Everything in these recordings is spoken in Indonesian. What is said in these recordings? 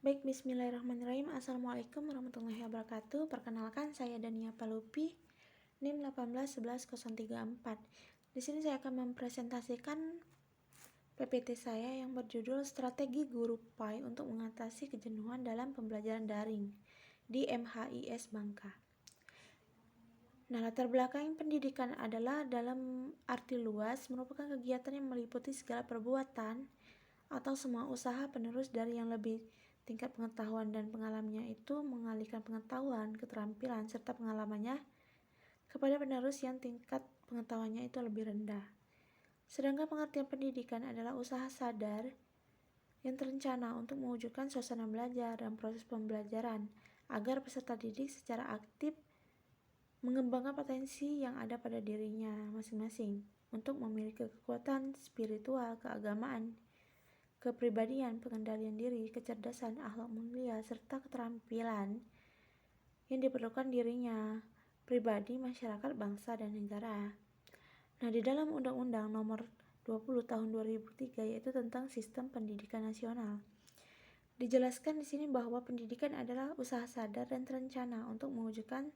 Baik, bismillahirrahmanirrahim. Assalamualaikum warahmatullahi wabarakatuh. Perkenalkan, saya Dania Palupi, NIM 1811034. Di sini saya akan mempresentasikan PPT saya yang berjudul Strategi Guru PAI untuk mengatasi kejenuhan dalam pembelajaran daring di MHIS Bangka. Nah, latar belakang pendidikan adalah dalam arti luas merupakan kegiatan yang meliputi segala perbuatan atau semua usaha penerus dari yang lebih tingkat pengetahuan dan pengalamannya itu mengalihkan pengetahuan, keterampilan, serta pengalamannya kepada penerus yang tingkat pengetahuannya itu lebih rendah. Sedangkan pengertian pendidikan adalah usaha sadar yang terencana untuk mewujudkan suasana belajar dan proses pembelajaran agar peserta didik secara aktif mengembangkan potensi yang ada pada dirinya masing-masing untuk memiliki kekuatan spiritual, keagamaan, kepribadian, pengendalian diri, kecerdasan, akhlak mulia, serta keterampilan yang diperlukan dirinya, pribadi, masyarakat, bangsa, dan negara. Nah, di dalam Undang-Undang Nomor 20 Tahun 2003 yaitu tentang Sistem Pendidikan Nasional, dijelaskan di sini bahwa pendidikan adalah usaha sadar dan terencana untuk mewujudkan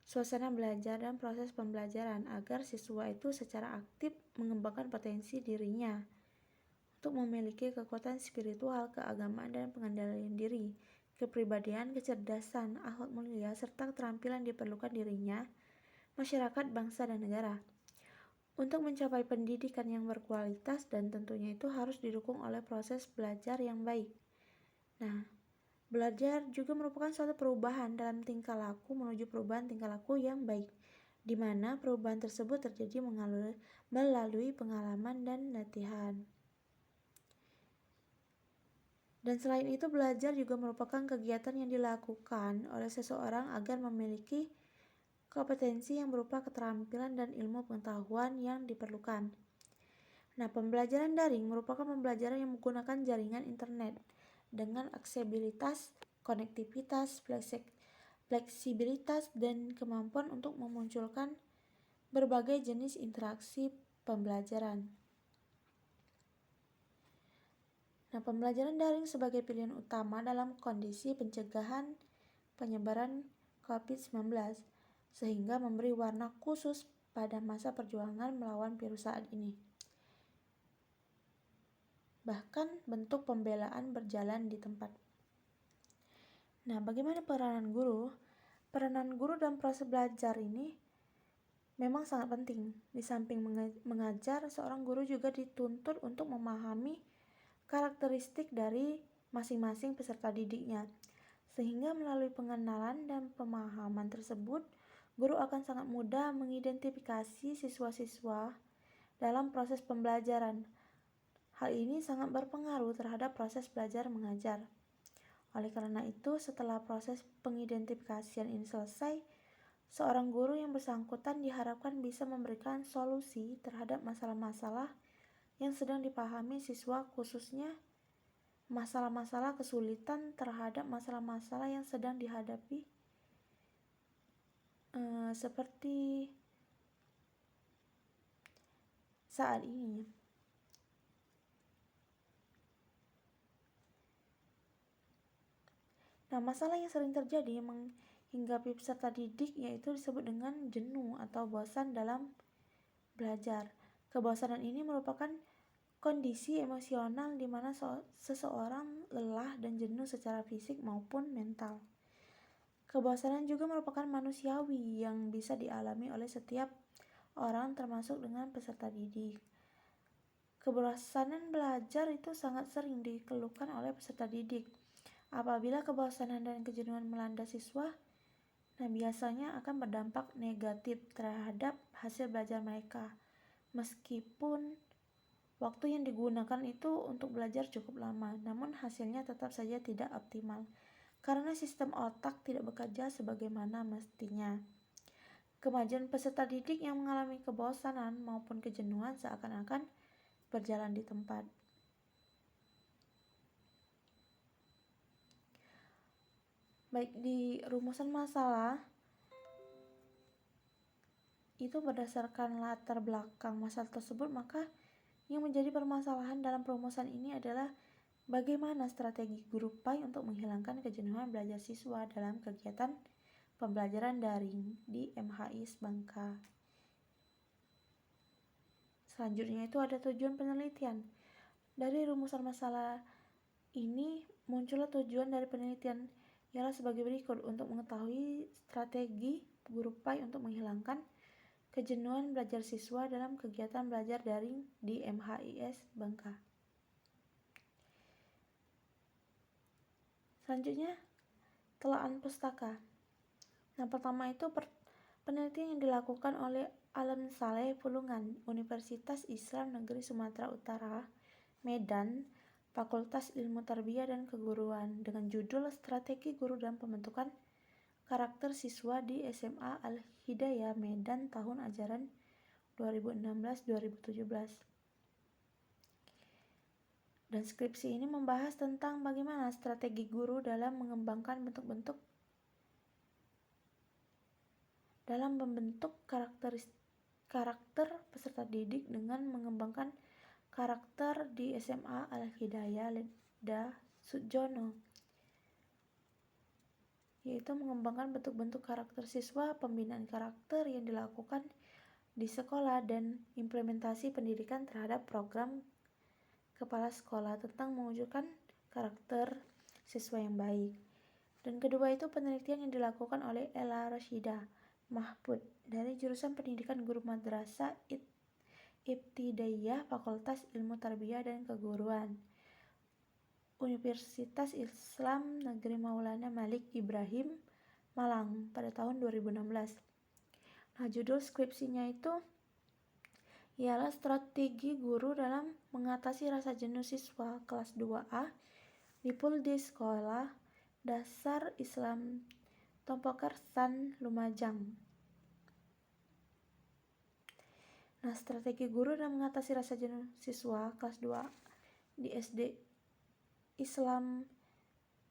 suasana belajar dan proses pembelajaran agar siswa itu secara aktif mengembangkan potensi dirinya untuk memiliki kekuatan spiritual, keagamaan, dan pengendalian diri, kepribadian, kecerdasan, akhlak mulia, serta keterampilan diperlukan dirinya, masyarakat, bangsa, dan negara. Untuk mencapai pendidikan yang berkualitas dan tentunya itu harus didukung oleh proses belajar yang baik. Nah, belajar juga merupakan suatu perubahan dalam tingkah laku menuju perubahan tingkah laku yang baik, di mana perubahan tersebut terjadi melalui pengalaman dan latihan. Dan selain itu, belajar juga merupakan kegiatan yang dilakukan oleh seseorang agar memiliki kompetensi yang berupa keterampilan dan ilmu pengetahuan yang diperlukan. Nah, pembelajaran daring merupakan pembelajaran yang menggunakan jaringan internet dengan aksesibilitas, konektivitas, fleksibilitas, dan kemampuan untuk memunculkan berbagai jenis interaksi pembelajaran. Nah, pembelajaran daring sebagai pilihan utama dalam kondisi pencegahan penyebaran COVID-19 sehingga memberi warna khusus pada masa perjuangan melawan virus saat ini. Bahkan bentuk pembelaan berjalan di tempat. Nah, bagaimana peranan guru? Peranan guru dalam proses belajar ini memang sangat penting. Di samping mengajar, seorang guru juga dituntut untuk memahami karakteristik dari masing-masing peserta didiknya. Sehingga melalui pengenalan dan pemahaman tersebut, guru akan sangat mudah mengidentifikasi siswa-siswa dalam proses pembelajaran. Hal ini sangat berpengaruh terhadap proses belajar mengajar. Oleh karena itu, setelah proses pengidentifikasian ini selesai, seorang guru yang bersangkutan diharapkan bisa memberikan solusi terhadap masalah-masalah yang sedang dipahami siswa, khususnya masalah-masalah kesulitan terhadap masalah-masalah yang sedang dihadapi seperti saat ini. Nah, masalah yang sering terjadi menghinggapi peserta didik yaitu disebut dengan jenuh atau bosan dalam belajar. Kebosanan ini merupakan kondisi emosional di mana seseorang lelah dan jenuh secara fisik maupun mental. Kebosanan juga merupakan manusiawi yang bisa dialami oleh setiap orang termasuk dengan peserta didik. Kebosanan belajar itu sangat sering dikeluhkan oleh peserta didik. Apabila kebosanan dan kejenuhan melanda siswa, biasanya akan berdampak negatif terhadap hasil belajar mereka. Meskipun waktu yang digunakan itu untuk belajar cukup lama, namun hasilnya tetap saja tidak optimal karena sistem otak tidak bekerja sebagaimana mestinya. Kemajuan peserta didik yang mengalami kebosanan maupun kejenuhan seakan-akan berjalan di tempat. Baik, di rumusan masalah itu berdasarkan latar belakang masalah tersebut, maka yang menjadi permasalahan dalam perumusan ini adalah Bagaimana strategi guru PAI untuk menghilangkan kejenuhan belajar siswa dalam kegiatan pembelajaran daring di MHIS Bangka? Selanjutnya itu ada tujuan penelitian. Dari rumusan masalah ini muncullah tujuan dari penelitian, ialah sebagai berikut: untuk mengetahui strategi guru PAI untuk menghilangkan kejenuhan belajar siswa dalam kegiatan belajar daring di MHIS Bangka. Selanjutnya, telaan pustaka. Yang pertama itu penelitian yang dilakukan oleh Alam Saleh Pulungan, Universitas Islam Negeri Sumatera Utara, Medan, Fakultas Ilmu Tarbiyah dan Keguruan, dengan judul Strategi Guru dan Pembentukan Karakter Siswa di SMA Al-Hidayah Medan tahun ajaran 2016-2017. Dan skripsi ini membahas tentang bagaimana strategi guru dalam mengembangkan membentuk karakter peserta didik dengan mengembangkan karakter di SMA Al-Hidayah Leda Sudjono, yaitu mengembangkan bentuk-bentuk karakter siswa, pembinaan karakter yang dilakukan di sekolah, dan implementasi pendidikan terhadap program kepala sekolah tentang mewujudkan karakter siswa yang baik. Dan kedua itu penelitian yang dilakukan oleh Ella Rashidah Mahfud dari jurusan Pendidikan Guru Madrasah Ibtidaiyah Fakultas Ilmu Tarbiyah dan Keguruan, Universitas Islam Negeri Maulana Malik Ibrahim, Malang pada tahun 2016. Nah, judul skripsinya itu ialah strategi guru dalam mengatasi rasa jenuh siswa kelas 2A di Puldi Sekolah Dasar Islam Tompokersan, Lumajang. Nah, strategi guru dalam mengatasi rasa jenuh siswa kelas 2 di SD Islam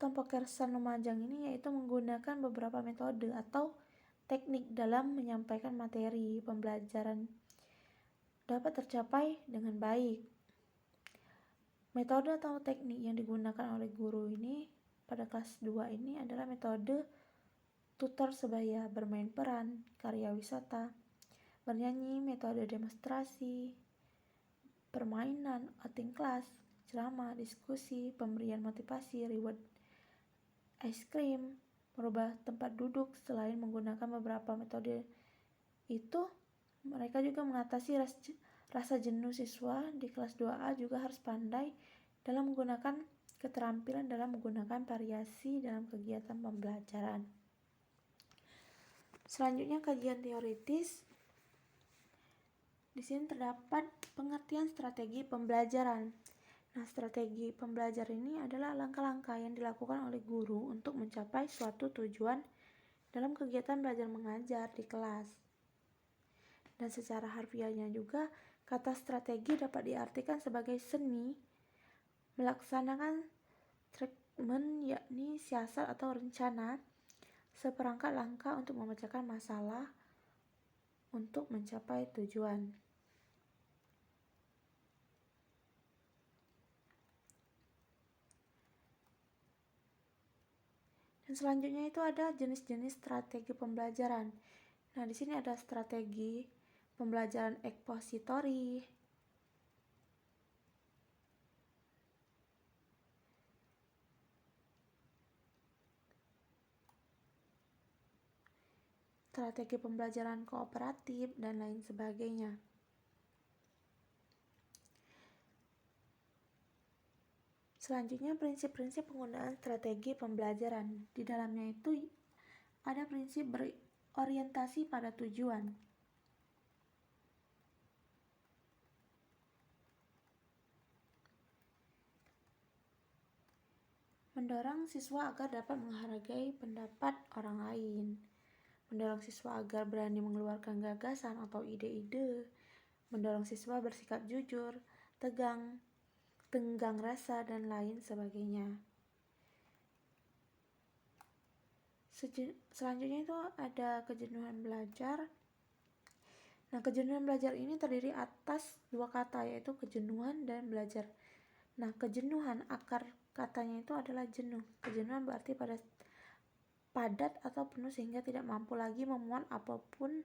Tompokersan, Lumajang ini yaitu menggunakan beberapa metode atau teknik dalam menyampaikan materi pembelajaran dapat tercapai dengan baik. Metode atau teknik yang digunakan oleh guru ini pada kelas 2 ini adalah metode tutor sebaya, bermain peran, karya wisata, bernyanyi, metode demonstrasi, permainan, outing kelas, ceramah, diskusi, pemberian motivasi, reward ice cream, merubah tempat duduk. Selain menggunakan beberapa metode itu, mereka juga mengatasi rasa jenuh siswa di kelas 2A juga harus pandai dalam menggunakan keterampilan dalam menggunakan variasi dalam kegiatan pembelajaran. Selanjutnya, kajian teoritis. Di sini terdapat pengertian strategi pembelajaran. Nah, strategi pembelajaran ini adalah langkah-langkah yang dilakukan oleh guru untuk mencapai suatu tujuan dalam kegiatan belajar mengajar di kelas. Dan secara harfiahnya juga, kata strategi dapat diartikan sebagai seni melaksanakan treatment, yakni siasat atau rencana, seperangkat langkah untuk memecahkan masalah untuk mencapai tujuan. Dan selanjutnya itu ada jenis-jenis strategi pembelajaran. Nah, di sini ada strategi pembelajaran ekspositori, strategi pembelajaran kooperatif, dan lain sebagainya. Selanjutnya, prinsip-prinsip penggunaan strategi pembelajaran. Di dalamnya itu ada prinsip berorientasi pada tujuan. Mendorong siswa agar dapat menghargai pendapat orang lain. Mendorong siswa agar berani mengeluarkan gagasan atau ide-ide. Mendorong siswa bersikap jujur, tenggang rasa, dan lain sebagainya. Selanjutnya itu ada kejenuhan belajar. Nah, kejenuhan belajar ini terdiri atas dua kata, yaitu kejenuhan dan belajar. Nah, kejenuhan, akar katanya itu adalah jenuh. Kejenuhan berarti padat atau penuh sehingga tidak mampu lagi memuat apapun,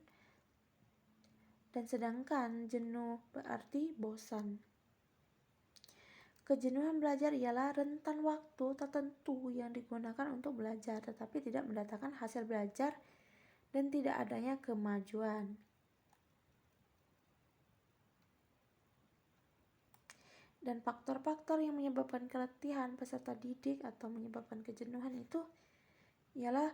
dan sedangkan jenuh berarti bosan. Kejenuhan belajar ialah rentan waktu tertentu yang digunakan untuk belajar tetapi tidak mendatangkan hasil belajar dan tidak adanya kemajuan. Dan faktor-faktor yang menyebabkan keletihan peserta didik atau menyebabkan kejenuhan itu ialah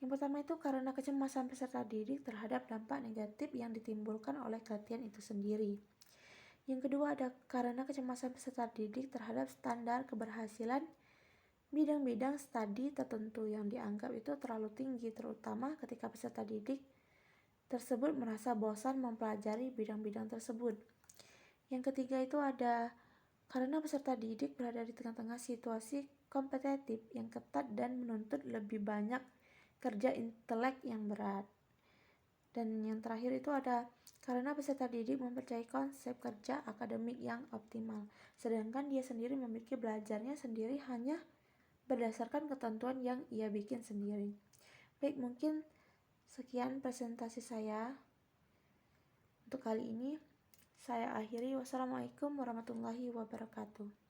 yang pertama itu karena kecemasan peserta didik terhadap dampak negatif yang ditimbulkan oleh keletihan itu sendiri. Yang kedua ada karena kecemasan peserta didik terhadap standar keberhasilan bidang-bidang studi tertentu yang dianggap itu terlalu tinggi, terutama ketika peserta didik tersebut merasa bosan mempelajari bidang-bidang tersebut. Yang ketiga itu ada karena peserta didik berada di tengah-tengah situasi kompetitif yang ketat dan menuntut lebih banyak kerja intelek yang berat. Dan yang terakhir itu ada karena peserta didik mempercayai konsep kerja akademik yang optimal, sedangkan dia sendiri memiliki belajarnya sendiri hanya berdasarkan ketentuan yang ia bikin sendiri. Baik, mungkin sekian presentasi saya untuk kali ini. Saya akhiri. Wassalamualaikum warahmatullahi wabarakatuh.